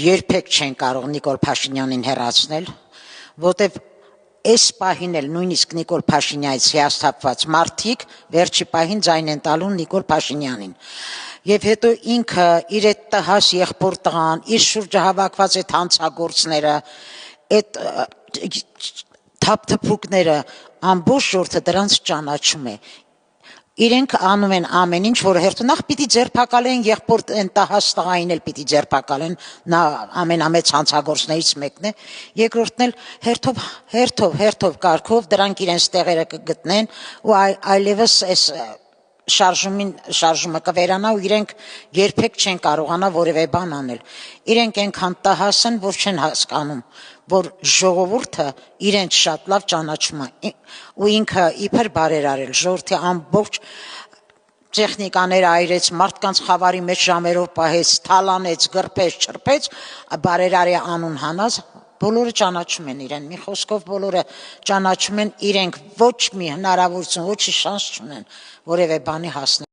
Երբեք չեն կարող Նիկոլ Փաշինյանին հեռացնել, որտեվ այս պահին էլ նույնիսկ Նիկոլ Փաշինյանից հիասթափված մարդիկ վերջի պահին ձայն են տալու Նիկոլ Փաշինյանին։ Եվ հետո ինքը իր այդ տհաս եղբոր տղան, իր շուրջը հավաքված այդ հանցագործները, այդ թափթփուկները, ամբողջ ժողովուրդը դրանց ճանաչում է։ Իրենք անում են ամեն ինչ, որ հերթը նախ պիտի ձերբակալեն եղբոր այն տհաս տղային էլ պիտի ձերբակալեն, նա ամենամեծ հանցագործներից մեկն է, երկրորդն էլ հերթով կարգով դրանք իրենց տեղերը կգտնեն ու այլևս այս շարժումը կվերանա ու իրենք երբեք չեն կարողանա որևէ բան անել։ Իրենք այնքան տհաս են, որ չեն հասկանում, որ ժողովուրդը իրենց շատ լավ ճանաչում է ու ինքը իբր բարերարել ժողովրդի ամբողջ տեխնիկաները այրեց, մարդկանց խավարի մեջ ժամերով պահեց, թալանեց, գրպեց, չրպեց, բարերարի անուն հանած, բոլորը ճանաչում են իրեն, մի խոսքով բոլորը ճանաչում են իրենք, ոչ մի հնարավորություն, ոչ մի շանս չունեն որևէ բանի հասնել։